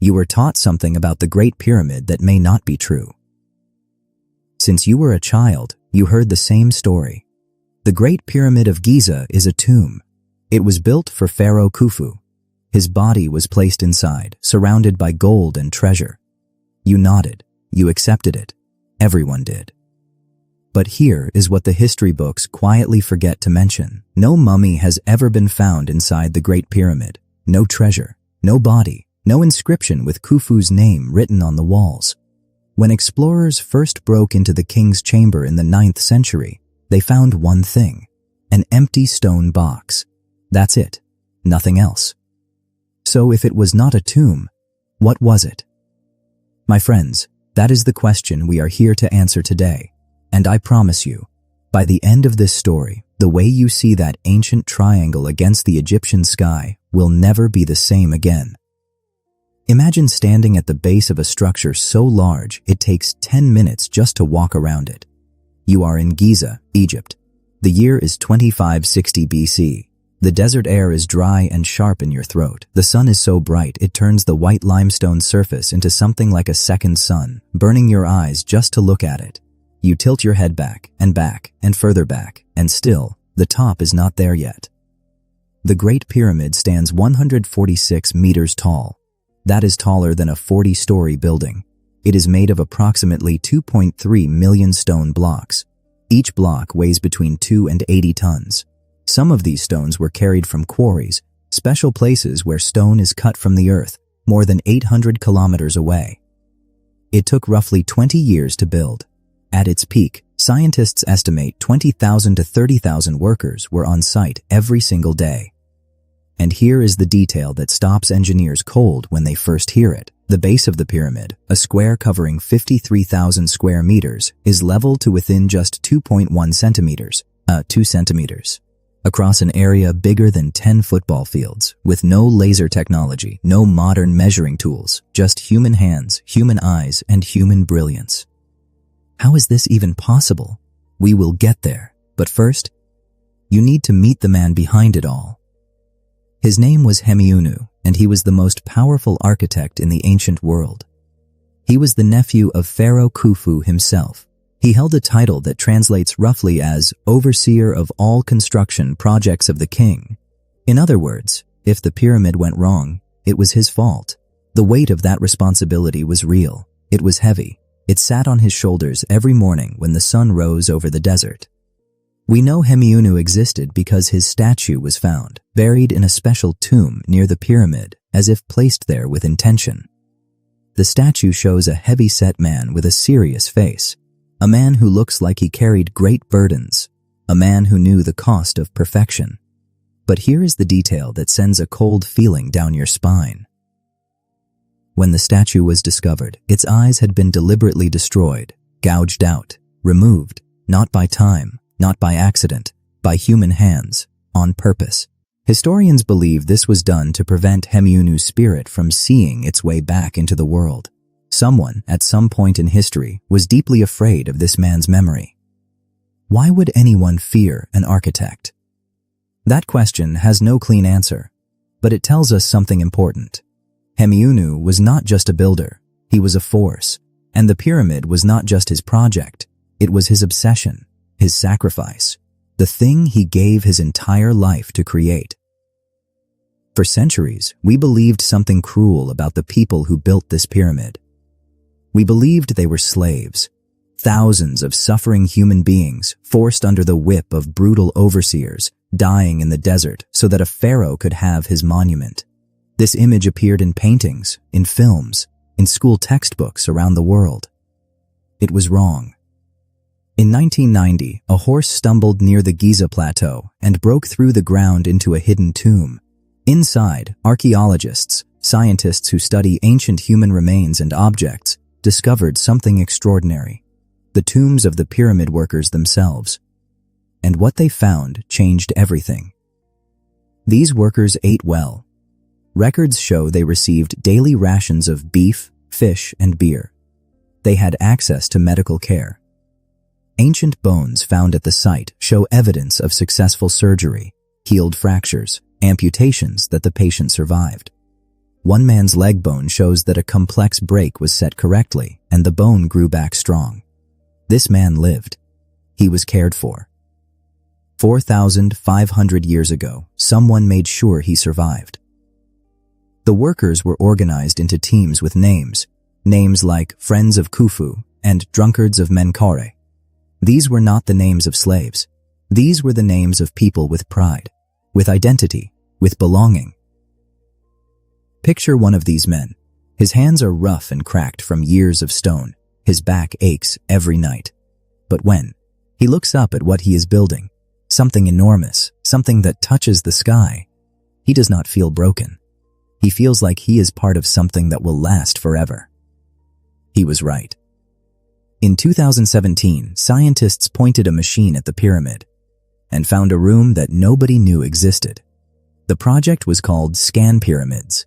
you were taught something about the Great Pyramid that may not be true. Since you were a child, you heard the same story. The Great Pyramid of Giza is a tomb. It was built for Pharaoh Khufu. His body was placed inside, surrounded by gold and treasure. You nodded. You accepted it. Everyone did. But here is what the history books quietly forget to mention. No mummy has ever been found inside the Great Pyramid. No treasure, no body, no inscription with Khufu's name written on the walls. When explorers first broke into the king's chamber in the 9th century, they found one thing: an empty stone box. That's it. Nothing else. So if it was not a tomb, what was it? My friends, that is the question we are here to answer today. And I promise you, by the end of this story, the way you see that ancient triangle against the Egyptian sky will never be the same again. Imagine standing at the base of a structure so large it takes 10 minutes just to walk around it. You are in Giza, Egypt. The year is 2560 BC. The desert air is dry and sharp in your throat. The sun is so bright it turns the white limestone surface into something like a second sun, burning your eyes just to look at it. You tilt your head back and further back, and still, the top is not there yet. The Great Pyramid stands 146 meters tall. That is taller than a 40-story building. It is made of approximately 2.3 million stone blocks. Each block weighs between 2 and 80 tons. Some of these stones were carried from quarries, special places where stone is cut from the earth, more than 800 kilometers away. It took roughly 20 years to build. At its peak, scientists estimate 20,000 to 30,000 workers were on site every single day. And here is the detail that stops engineers cold when they first hear it. The base of the pyramid, a square covering 53,000 square meters, is leveled to within just 2.1 centimeters, 2 centimeters, across an area bigger than 10 football fields, with no laser technology, no modern measuring tools, just human hands, human eyes, and human brilliance. How is this even possible? We will get there, but first, you need to meet the man behind it all. His name was Hemiunu, and he was the most powerful architect in the ancient world. He was the nephew of Pharaoh Khufu himself. He held a title that translates roughly as overseer of all construction projects of the king. In other words, if the pyramid went wrong, it was his fault. The weight of that responsibility was real. It was heavy. It sat on his shoulders every morning when the sun rose over the desert. We know Hemiunu existed because his statue was found, buried in a special tomb near the pyramid, as if placed there with intention. The statue shows a heavy-set man with a serious face, a man who looks like he carried great burdens, a man who knew the cost of perfection. But here is the detail that sends a cold feeling down your spine. When the statue was discovered, its eyes had been deliberately destroyed, gouged out, removed, not by time, not by accident, by human hands, on purpose. Historians believe this was done to prevent Hemiunu's spirit from seeing its way back into the world. Someone, at some point in history, was deeply afraid of this man's memory. Why would anyone fear an architect? That question has no clean answer, but it tells us something important. Hemiunu was not just a builder, he was a force, and the pyramid was not just his project, it was his obsession, his sacrifice, the thing he gave his entire life to create. For centuries, we believed something cruel about the people who built this pyramid. We believed they were slaves, thousands of suffering human beings forced under the whip of brutal overseers, dying in the desert so that a pharaoh could have his monument. This image appeared in paintings, in films, in school textbooks around the world. It was wrong. In 1990, a horse stumbled near the Giza Plateau and broke through the ground into a hidden tomb. Inside, archaeologists, scientists who study ancient human remains and objects, discovered something extraordinary: the tombs of the pyramid workers themselves. And what they found changed everything. These workers ate well. Records show they received daily rations of beef, fish, and beer. They had access to medical care. Ancient bones found at the site show evidence of successful surgery, healed fractures, amputations that the patient survived. One man's leg bone shows that a complex break was set correctly, and the bone grew back strong. This man lived. He was cared for. 4,500 years ago, someone made sure he survived. The workers were organized into teams with names like Friends of Khufu and Drunkards of Menkaure. These were not the names of slaves. These were the names of people with pride, with identity, with belonging. Picture one of these men. His hands are rough and cracked from years of stone. His back aches every night. But when he looks up at what he is building, something enormous, something that touches the sky, he does not feel broken. He feels like he is part of something that will last forever. He was right. In 2017, scientists pointed a machine at the pyramid and found a room that nobody knew existed. The project was called Scan Pyramids.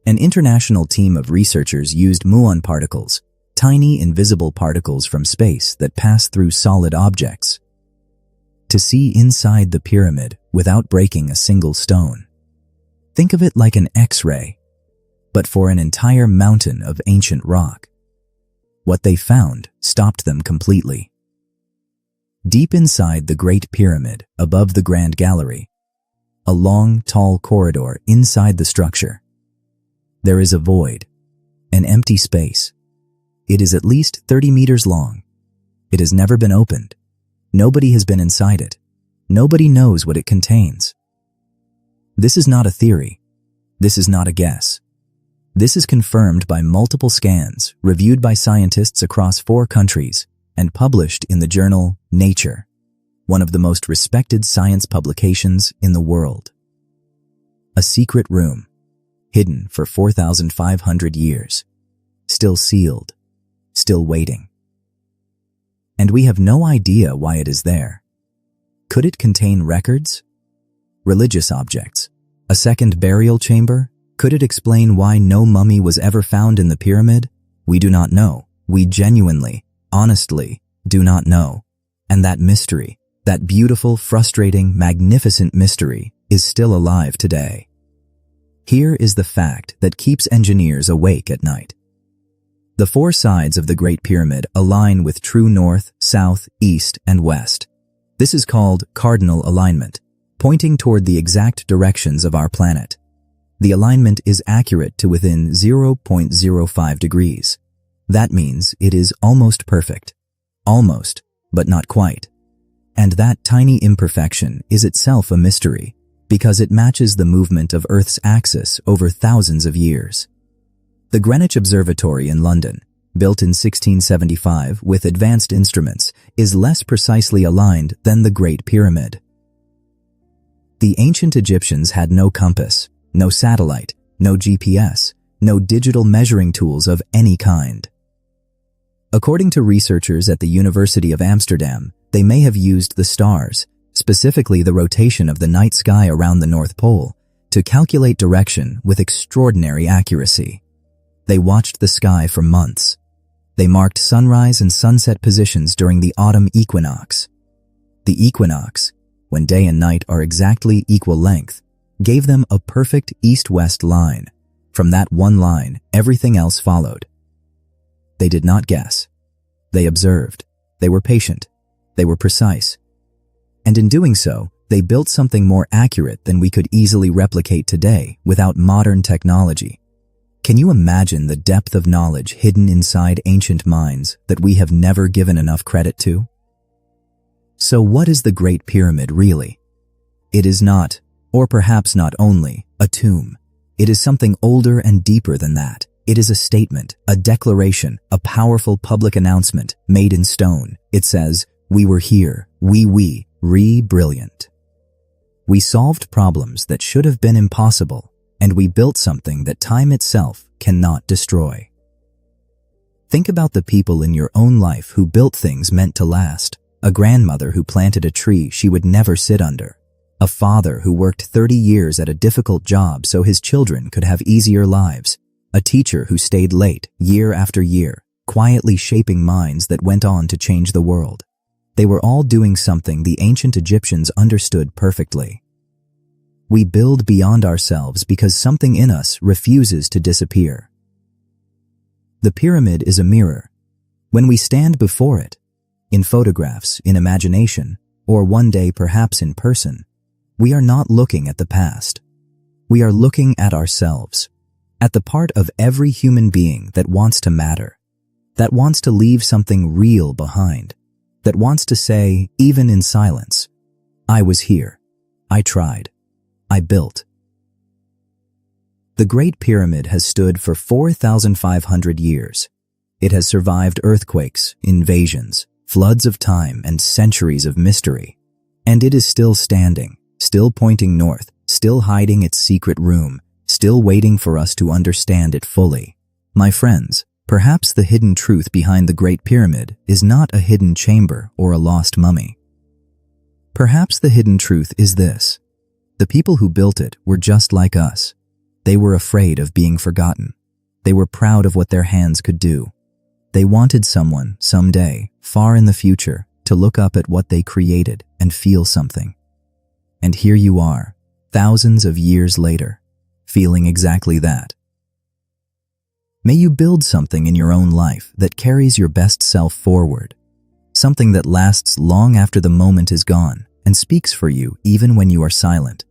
An international team of researchers used muon particles, tiny invisible particles from space that pass through solid objects, to see inside the pyramid without breaking a single stone. Think of it like an X-ray, but for an entire mountain of ancient rock. What they found stopped them completely. Deep inside the Great Pyramid, above the Grand Gallery, a long, tall corridor inside the structure, there is a void, an empty space. It is at least 30 meters long. It has never been opened. Nobody has been inside it. Nobody knows what it contains. This is not a theory. This is not a guess. This is confirmed by multiple scans, reviewed by scientists across 4 countries, and published in the journal Nature, one of the most respected science publications in the world. A secret room, hidden for 4,500 years, still sealed, still waiting. And we have no idea why it is there. Could it contain records? Religious objects? A second burial chamber? Could it explain why no mummy was ever found in the pyramid? We do not know. We genuinely, honestly, do not know. And that mystery, that beautiful, frustrating, magnificent mystery, is still alive today. Here is the fact that keeps engineers awake at night. The 4 sides of the Great Pyramid align with true north, south, east, and west. This is called cardinal alignment, pointing toward the exact directions of our planet. The alignment is accurate to within 0.05 degrees. That means it is almost perfect. Almost, but not quite. And that tiny imperfection is itself a mystery, because it matches the movement of Earth's axis over thousands of years. The Greenwich Observatory in London, built in 1675 with advanced instruments, is less precisely aligned than the Great Pyramid. The ancient Egyptians had no compass, no satellite, no GPS, no digital measuring tools of any kind. According to researchers at the University of Amsterdam, they may have used the stars, specifically the rotation of the night sky around the North Pole, to calculate direction with extraordinary accuracy. They watched the sky for months. They marked sunrise and sunset positions during the autumn equinox. The equinox, when day and night are exactly equal length, gave them a perfect east-west line. From that one line, everything else followed. They did not guess. They observed. They were patient. They were precise. And in doing so, they built something more accurate than we could easily replicate today without modern technology. Can you imagine the depth of knowledge hidden inside ancient minds that we have never given enough credit to? So what is the Great Pyramid really? It is not, or perhaps not only, a tomb. It is something older and deeper than that. It is a statement, a declaration, a powerful public announcement made in stone. It says, "We were here, brilliant. We solved problems that should have been impossible, and we built something that time itself cannot destroy." Think about the people in your own life who built things meant to last. A grandmother who planted a tree she would never sit under. A father who worked 30 years at a difficult job so his children could have easier lives. A teacher who stayed late, year after year, quietly shaping minds that went on to change the world. They were all doing something the ancient Egyptians understood perfectly. We build beyond ourselves because something in us refuses to disappear. The pyramid is a mirror. When we stand before it, in photographs, in imagination, or one day perhaps in person, we are not looking at the past. We are looking at ourselves, at the part of every human being that wants to matter, that wants to leave something real behind, that wants to say, even in silence, I was here, I tried, I built. The Great Pyramid has stood for 4,500 years. It has survived earthquakes, invasions, floods of time, and centuries of mystery. And it is still standing, still pointing north, still hiding its secret room, still waiting for us to understand it fully. My friends, perhaps the hidden truth behind the Great Pyramid is not a hidden chamber or a lost mummy. Perhaps the hidden truth is this: the people who built it were just like us. They were afraid of being forgotten. They were proud of what their hands could do. They wanted someone, someday, far in the future, to look up at what they created and feel something. And here you are, thousands of years later, feeling exactly that. May you build something in your own life that carries your best self forward, something that lasts long after the moment is gone and speaks for you even when you are silent.